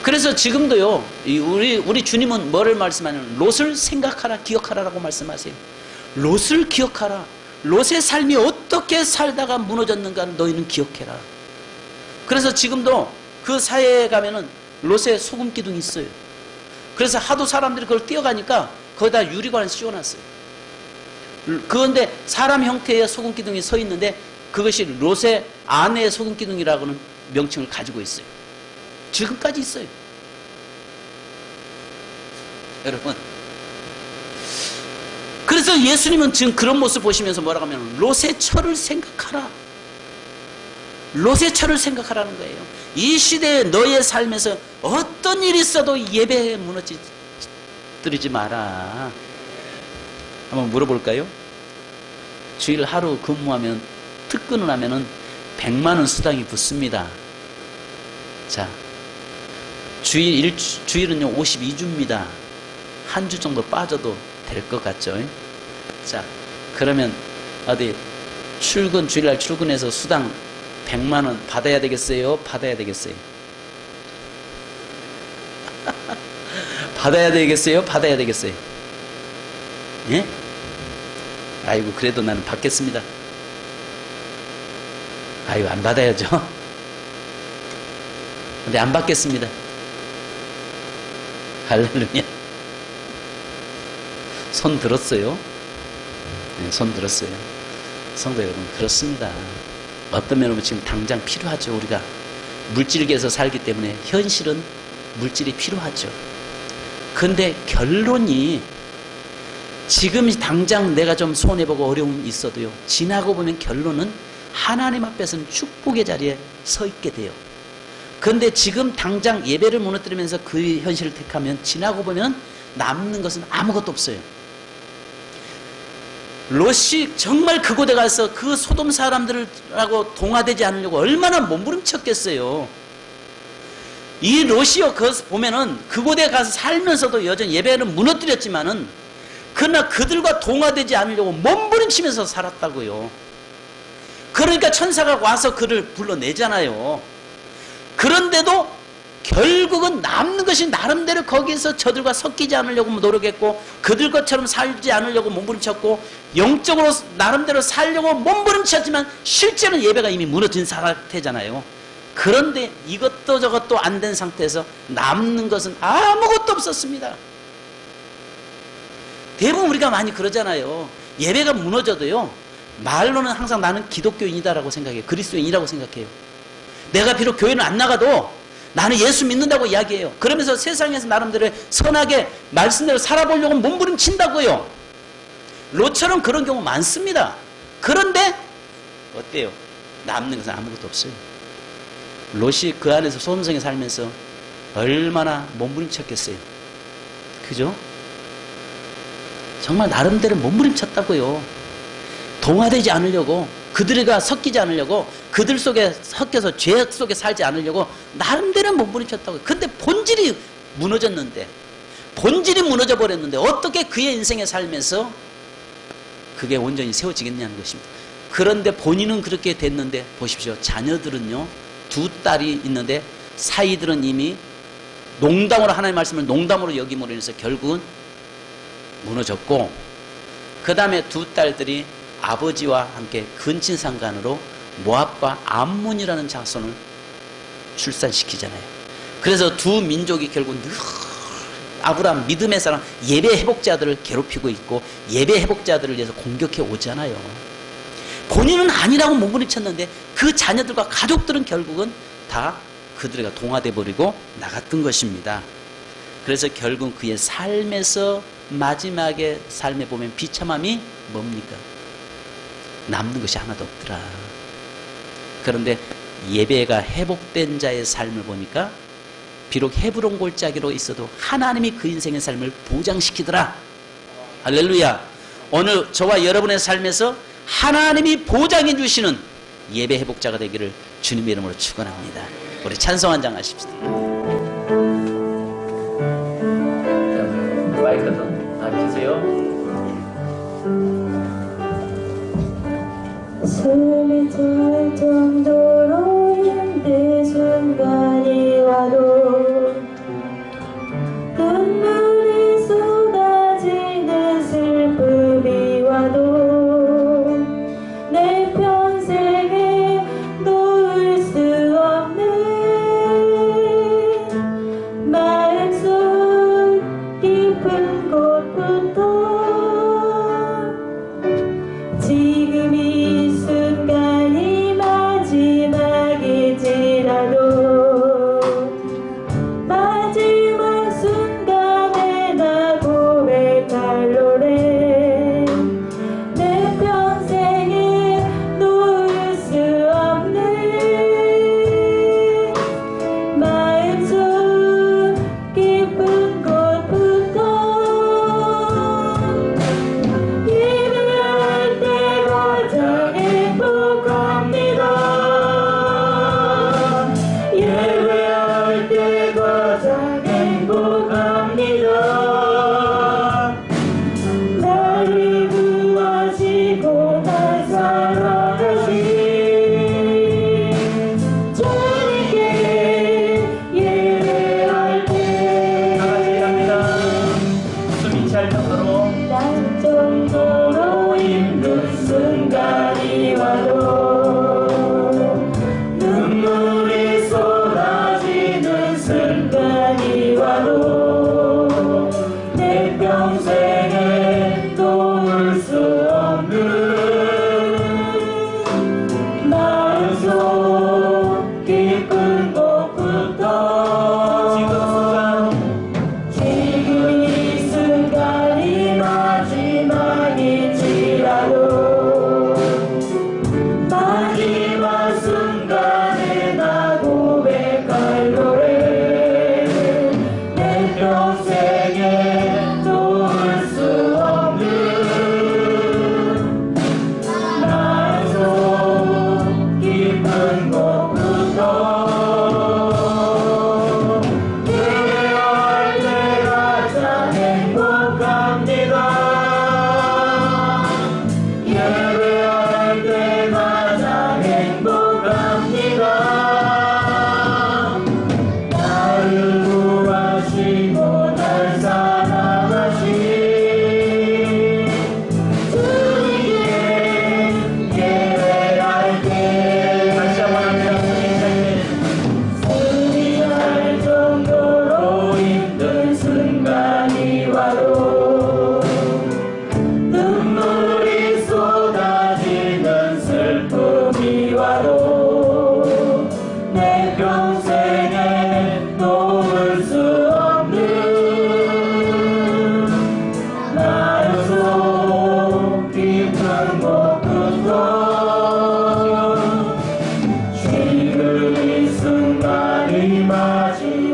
그래서 지금도요, 우리 주님은 뭐를 말씀하냐면 롯을 생각하라, 기억하라라고 말씀하세요. 롯을 기억하라. 롯의 삶이 어떻게 살다가 무너졌는가 너희는 기억해라. 그래서 지금도 그 사회에 가면은 롯의 소금 기둥이 있어요. 그래서 하도 사람들이 그걸 뛰어가니까 거기다 유리관을 씌워놨어요. 그런데 사람 형태의 소금 기둥이 서 있는데 그것이 롯의 아내의 소금 기둥이라고는 명칭을 가지고 있어요. 지금까지 있어요. 여러분, 그래서 예수님은 지금 그런 모습 보시면서 뭐라고 하면 롯의 처를 생각하라. 롯의 처를 생각하라는 거예요. 이 시대에 너의 삶에서 어떤 일이 있어도 예배에 무너뜨리지 마라. 한번 물어볼까요? 주일 하루 근무하면 특근을 하면은 100만 원 수당이 붙습니다. 자, 주일은요 52주입니다. 한 주 정도 빠져도 될 것 같죠? 자, 그러면 어디 주일날 출근해서 수당 100만 원 받아야 되겠어요? 받아야 되겠어요? 받아야 되겠어요? 받아야 되겠어요? 예? 아이고 그래도 나는 받겠습니다. 아이고 안 받아야죠. 근데 안 받겠습니다. 할렐루야. 손 들었어요? 네, 손 들었어요. 성도 여러분, 그렇습니다. 어떤 면으로 지금 당장 필요하죠. 우리가 물질계에서 살기 때문에 현실은 물질이 필요하죠. 근데 결론이 지금 당장 내가 좀 손해보고 어려움이 있어도요, 지나고 보면 결론은 하나님 앞에서는 축복의 자리에 서 있게 돼요. 그런데 지금 당장 예배를 무너뜨리면서 그 현실을 택하면 지나고 보면 남는 것은 아무것도 없어요. 롯이 정말 그곳에 가서 그 소돔 사람들하고 동화되지 않으려고 얼마나 몸부림쳤겠어요. 이 롯이요, 그것을 보면은 그곳에 가서 살면서도 여전히 예배는 무너뜨렸지만은 그러나 그들과 동화되지 않으려고 몸부림치면서 살았다고요. 그러니까 천사가 와서 그를 불러내잖아요. 그런데도 결국은 남는 것이 나름대로 거기에서 저들과 섞이지 않으려고 노력했고, 그들 것처럼 살지 않으려고 몸부림쳤고, 영적으로 나름대로 살려고 몸부림쳤지만 실제는 예배가 이미 무너진 상태잖아요. 그런데 이것도 저것도 안 된 상태에서 남는 것은 아무것도 없었습니다. 대부분 우리가 많이 그러잖아요. 예배가 무너져도요, 말로는 항상 나는 기독교인이다라고 생각해요. 그리스도인이라고 생각해요. 내가 비록 교회는 안 나가도 나는 예수 믿는다고 이야기해요. 그러면서 세상에서 나름대로 선하게 말씀대로 살아보려고 몸부림친다고요. 롯처럼 그런 경우 많습니다. 그런데 어때요? 남는 것은 아무것도 없어요. 롯이 그 안에서 소돔성에 살면서 얼마나 몸부림쳤겠어요. 그죠? 정말 나름대로 몸부림쳤다고요. 동화되지 않으려고, 그들과 섞이지 않으려고, 그들 속에 섞여서 죄 속에 살지 않으려고 나름대로 몸부림쳤다고요. 근데 본질이 무너졌는데, 본질이 무너져 버렸는데 어떻게 그의 인생에 살면서 그게 온전히 세워지겠냐는 것입니다. 그런데 본인은 그렇게 됐는데 보십시오. 자녀들은요, 두 딸이 있는데 사이들은 이미 농담으로 하나님의 말씀을 농담으로 여김으로 인해서 결국은 무너졌고, 그 다음에 두 딸들이 아버지와 함께 근친상간으로 모압과 암몬이라는 자손을 출산시키잖아요. 그래서 두 민족이 결국 늘 아브라함 믿음의 사람, 예배 회복자들을 괴롭히고 있고 예배 회복자들을 위해서 공격해 오잖아요. 본인은 아니라고 몸부림쳤는데 그 자녀들과 가족들은 결국은 다 그들과 동화돼 버리고 나갔던 것입니다. 그래서 결국 그의 삶에서 마지막에 삶에 보면 비참함이 뭡니까? 남는 것이 하나도 없더라. 그런데 예배가 회복된 자의 삶을 보니까 비록 헤브론 골짜기로 있어도 하나님이 그 인생의 삶을 보장시키더라. 할렐루야. 오늘 저와 여러분의 삶에서 하나님이 보장해 주시는 예배 회복자가 되기를 주님의 이름으로 축원합니다. 우리 찬송 한 장 하십시다. 마이크 좀 켜세요. 숨이 찰 정도로 힘든 순간이 와도 눈물이 쏟아지는 슬픔이 와도 내 평생에 놓을 수 없는 마음속 깊은 곳부터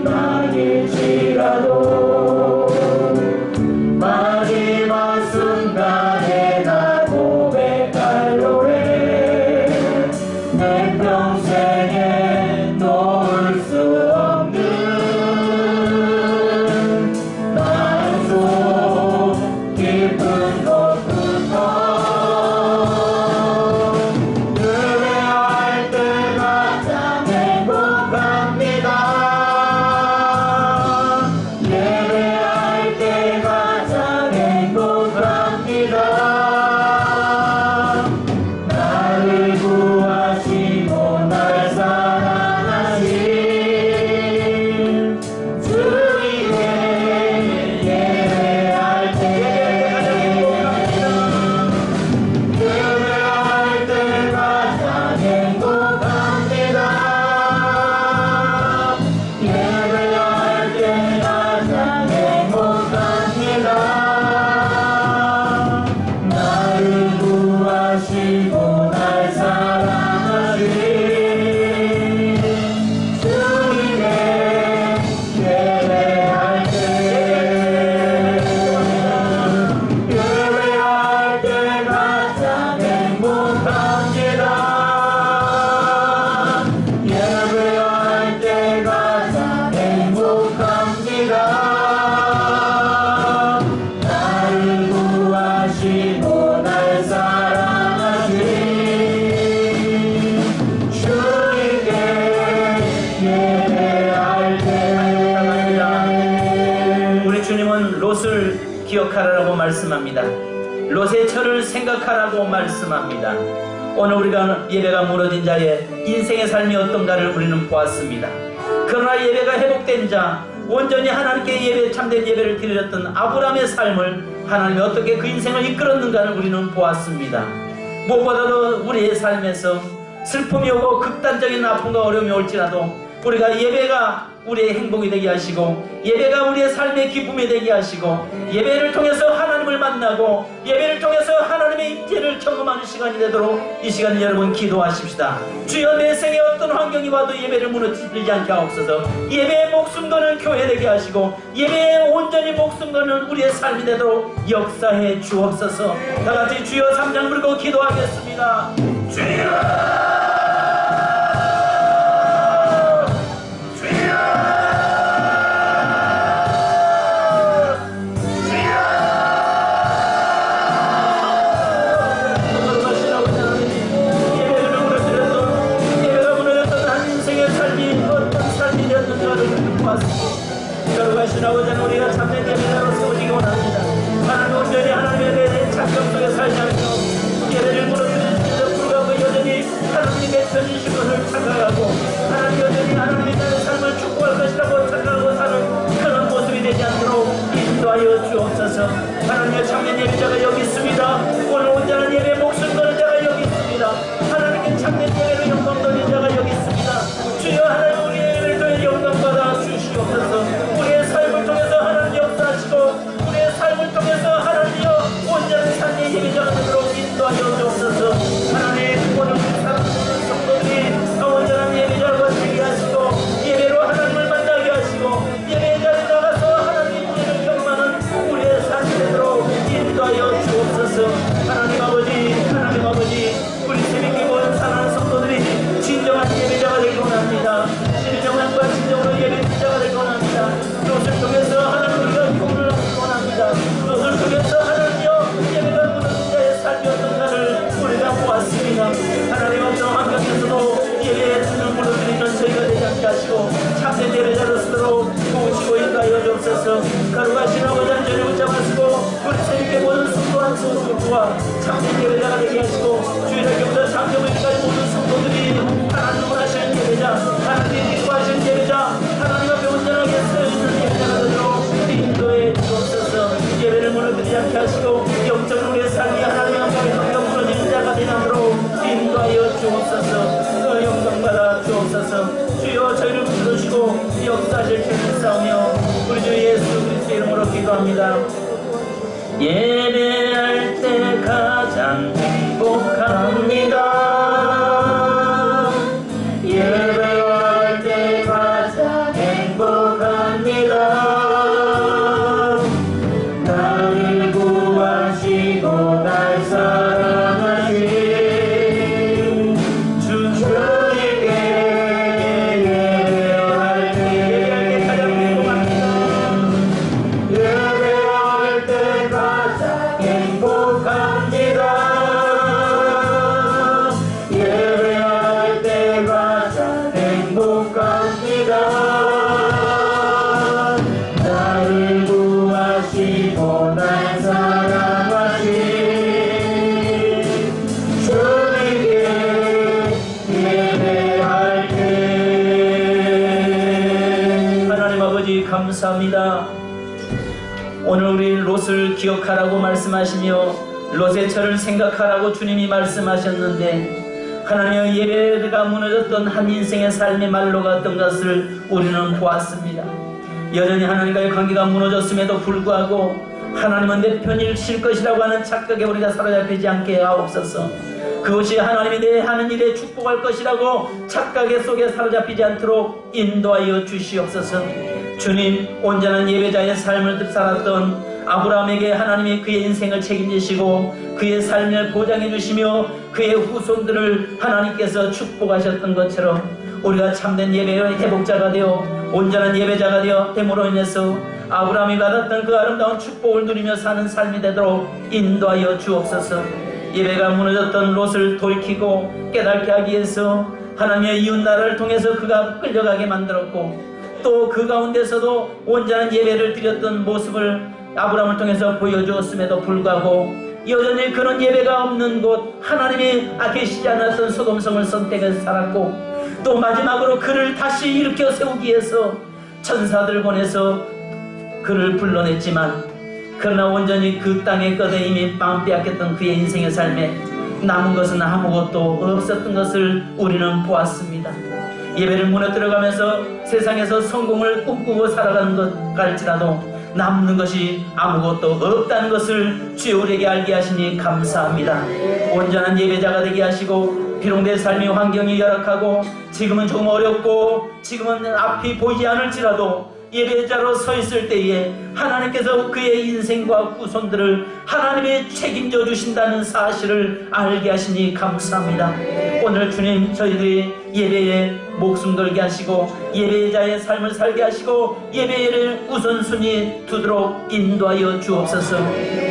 나일지라도 마지막 순간에 나 고백할 노래 내 평생에 놓을 수 없는 나의 속 깊은 곳부터 예배할 때 가장 행복합니다. 예배할 때 가장 행복합니다. 나를 구하시고 날 사랑하신 주님의 예배할 때 예배할 때 가장 행복합니다. 예배할 때 가장 행복합니다. 나를 구하시고 날 사랑하신 주님의 예배할 때 예배할 때 가장 행복합니다. 예배할 때 가장 행복합니다. 나를 구하시고 날 사랑하신 주님께 예배할 때 우리 주님은 롯을 기억하라고 말씀합니다. 롯의 처를 생각하라고 말씀합니다. 오늘 우리가 예배가 무너진 자의 인생의 삶이 어떤가를 우리는 보았습니다. 그러나 예배가 회복된 자, 온전히 하나님께 예배, 참된 예배를 드렸던 아브라함의 삶을 하나님이 어떻게 그 인생을 이끌었는가를 우리는 보았습니다. 무엇보다도 우리의 삶에서 슬픔이 오고 극단적인 아픔과 어려움이 올지라도 우리가 예배가 우리의 행복이 되게 하시고 예배가 우리의 삶의 기쁨이 되게 하시고 예배를 통해서 하나님을 만나고 예배를 통해서 하나님의 임재를 경험하는 시간이 되도록 이 시간 여러분 기도하십시다. 주여 내 생에 어떤 환경이 와도 예배를 무너뜨리지 않게 하옵소서. 예배의 목숨 거는 교회 되게 하시고 예배에 온전히 목숨 거는 우리의 삶이 되도록 역사해 주옵소서. 다같이 주여 3장 부르고 기도하겠습니다. 주여 아버지는 우리가 참된 예배자로 세우시기 원합니다. 하나님 온전히 하나님에 대해 작정 속에 살지 않고 예배를 무너뜨리는데도 불구하고 여전히 하나님의 편이신 것을 착각하고 하나님 여전히 하나님의 나의 삶을 축복할 것이라고 착각하고 사는 그런 모습이 되지 않도록 인도하여 주옵소서. 하나님의 참된 예배자가 여기 있습니다. 오늘 온전한 예배 목숨 거는 자가 여기 있습니다. 하나님의 참된 예배로 영광 돌린 자가 여기 있습니다. 주여 하나님 우리의 예배를 통해 영광받아 주시옵소서. 우리의 삶을 통해서 하나님 역사하시고 우리의 삶을 통해서 하나님이여 온전한 삶의 예배자가 되도록 인도하여 주옵소서. 하나님 오늘 우리 사랑하는 성도들이 온전한 예배자가 되게 하시고 예배로 하나님을 만나게 하시고 예배 자리에 나가서 하나님의 은혜를 경험하는 우리의 삶이 되도록 인도하여 주옵소서. 하나님 아버지 우리 재밌게 모인 사랑하는 성도들이 진정한 예배자가 되기 원합니다. 진정한과 진정으로 예배자가 되기 원합니다. 그것을 통해서 하나님 우리가 기쁨을 얻기 원합니다. 그것을 통해서 하나님이여 예배가 무너진 자의 삶이 어떤가를 우리가 보았습니다. 하나님 어떤 환경에서도 예배의 등을 무너뜨리는 저희가 되지 않게 하시고 참된 예배자로 쓰도록 도우시고 인도하여 주옵소서. 거룩하신 아버지 한절을 붙잡으시고 우리 재밌게 모든 성도한 소수와 참된 예배자가 되게 하시고 주일학교부터 장교부까지 모든 성도들이 하나님 원하시는 예배자, 하나님이 기뻐하시는 예배자, 하나님 앞에 온전하게 서있는 예배자가 되도록 인도해 주옵소서. 예배를 무너뜨리지 않게 하시고 영적으로 우리의 삶이 하나님 앞에 항상 무너지는 자가 되지 않도록 인도하여 주옵소서. 영광받아 주옵소서. 주여 저희를 붙들으시고 역사하실 줄을 싸우며 우리 주 예수 그리스도의 이름으로 기도합니다. 예배할 때 가장 행복합니다. 예배할 때 가장 행복합니다. 아버지 감사합니다. 오늘 우리 롯을 기억하라고 말씀하시며 롯의 처를 생각하라고 주님이 말씀하셨는데 하나님의 예배가 무너졌던 한 인생의 삶의 말로 같던 것을 우리는 보았습니다. 여전히 하나님과의 관계가 무너졌음에도 불구하고 하나님은 내 편일 실 것이라고 하는 착각에 우리가 사로잡히지 않게 하옵소서. 그것이 하나님이 내 하는 일에 축복할 것이라고 착각의 속에 사로잡히지 않도록 인도하여 주시옵소서. 주님, 온전한 예배자의 삶을 살았던 아브라함에게 하나님이 그의 인생을 책임지시고 그의 삶을 보장해 주시며 그의 후손들을 하나님께서 축복하셨던 것처럼 우리가 참된 예배의 회복자가 되어 온전한 예배자가 되어 됨으로 인해서 아브라함이 받았던 그 아름다운 축복을 누리며 사는 삶이 되도록 인도하여 주옵소서. 예배가 무너졌던 롯을 돌이키고 깨닫게 하기 위해서 하나님의 이웃나라를 통해서 그가 끌려가게 만들었고 또 그 가운데서도 온전한 예배를 드렸던 모습을 아브라함을 통해서 보여주었음에도 불구하고 여전히 그런 예배가 없는 곳 하나님이 계시지 않았던 소돔성을 선택해서 살았고 또 마지막으로 그를 다시 일으켜 세우기 위해서 천사들을 보내서 그를 불러냈지만 그러나 온전히 그 땅의 것에 이미 빵 빼앗겼던 그의 인생의 삶에 남은 것은 아무것도 없었던 것을 우리는 보았습니다. 예배를 무너뜨려가면서 세상에서 성공을 꿈꾸고 살아가는 것 갈지라도 남는 것이 아무것도 없다는 것을 주여 우리에게 알게 하시니 감사합니다. 온전한 예배자가 되게 하시고 비록 내 삶의 환경이 열악하고 지금은 조금 어렵고 지금은 앞이 보이지 않을지라도 예배자로 서 있을 때에 하나님께서 그의 인생과 후손들을 하나님이 책임져 주신다는 사실을 알게 하시니 감사합니다. 오늘 주님 저희들이 예배에 목숨 걸게 하시고 예배자의 삶을 살게 하시고 예배를 우선순위 두도록 인도하여 주옵소서.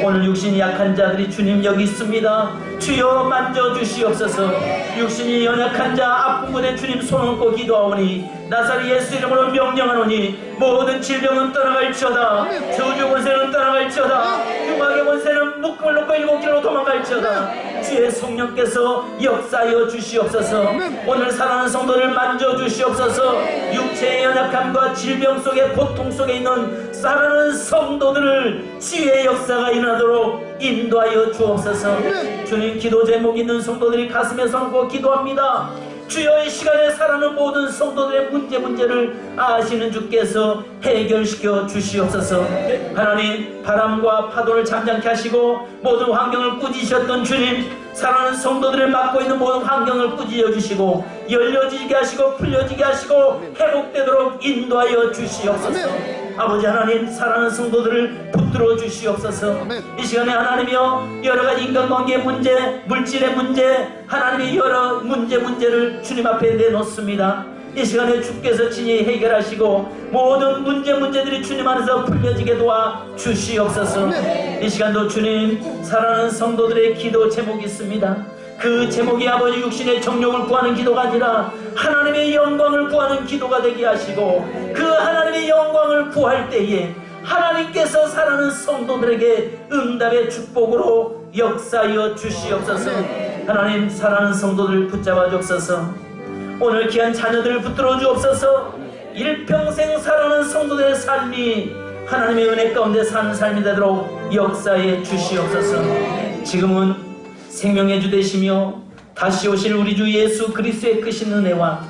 오늘 육신이 약한 자들이 주님 여기 있습니다. 주여 만져주시옵소서. 육신이 연약한 자 아픈 곳에 주님 손 얹고 기도하오니 나사렛 예수 이름으로 명령하노니 모든 질병은 떠나갈지어다. 저주 권세는 떠나갈지어다. 흉악의 권세는 묶음을 놓고 일곱 길로 도망갈지어다. 주의 성령께서 역사하여 주시옵소서. 오늘 사랑하는 성도를 만져주시옵소서. 육체의 연약함과 질병 속에 고통 속에 있는 사랑하는 성도들을 치유의 역사가 일어나도록 인도하여 주옵소서. 주님 기도 제목 있는 성도들이 가슴에 손고 기도합니다. 주여 이 시간에 살아가는 모든 성도들의 문제를 아시는 주께서 해결시켜 주시옵소서. 하나님 바람과 파도를 잠잠케 하시고 모든 환경을 꾸짖으셨던 주님 살아가는 성도들을 맡고 있는 모든 환경을 꾸짖어 주시고 열려지게 하시고 풀려지게 하시고 회복되도록 인도하여 주시옵소서. 아버지 하나님 사랑하는 성도들을 붙들어 주시옵소서. 이 시간에 하나님이여 여러가지 인간관계의 문제 물질의 문제 하나님의 여러 문제를 주님 앞에 내놓습니다. 이 시간에 주께서 친히 해결하시고 모든 문제들이 주님 안에서 풀려지게 도와 주시옵소서. 이 시간도 주님 사랑하는 성도들의 기도 제목이 있습니다. 그 제목이 아버지 육신의 정욕을 구하는 기도가 아니라 하나님의 영광을 구하는 기도가 되게 하시고 그 하나님의 영광을 구할 때에 하나님께서 사랑하는 성도들에게 응답의 축복으로 역사하여 주시옵소서. 하나님 사랑하는 성도들을 붙잡아 주옵소서. 오늘 귀한 자녀들을 붙들어 주옵소서. 일평생 사랑하는 성도들의 삶이 하나님의 은혜 가운데 사는 삶이 되도록 역사해 주시옵소서. 지금은 생명의 주 되시며 다시 오실 우리 주 예수 그리스도의 크신 은혜와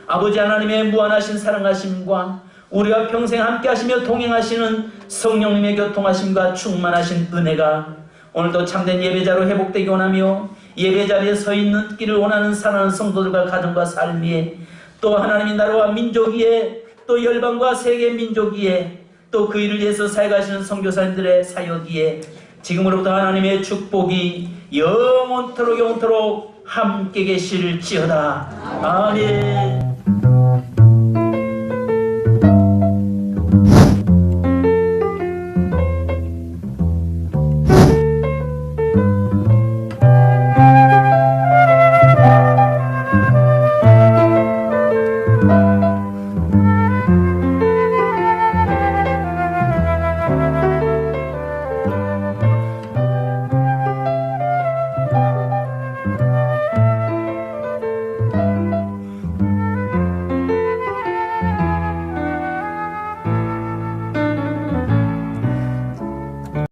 아버지 하나님의 무한하신 사랑하심과 우리와 평생 함께 하시며 동행하시는 성령님의 교통하심과 충만하신 은혜가 오늘도 참된 예배자로 회복되기 원하며 예배자리에 서 있는 길을 원하는 사랑하는 성도들과 가정과 삶 위에 또 하나님의 나라와 민족 위에 또 열방과 세계 민족 위에 또 그 일을 위해서 사역하시는 선교사님들의 사역 위에 지금으로부터 하나님의 축복이 영원토록 함께 계실지어다. 아멘.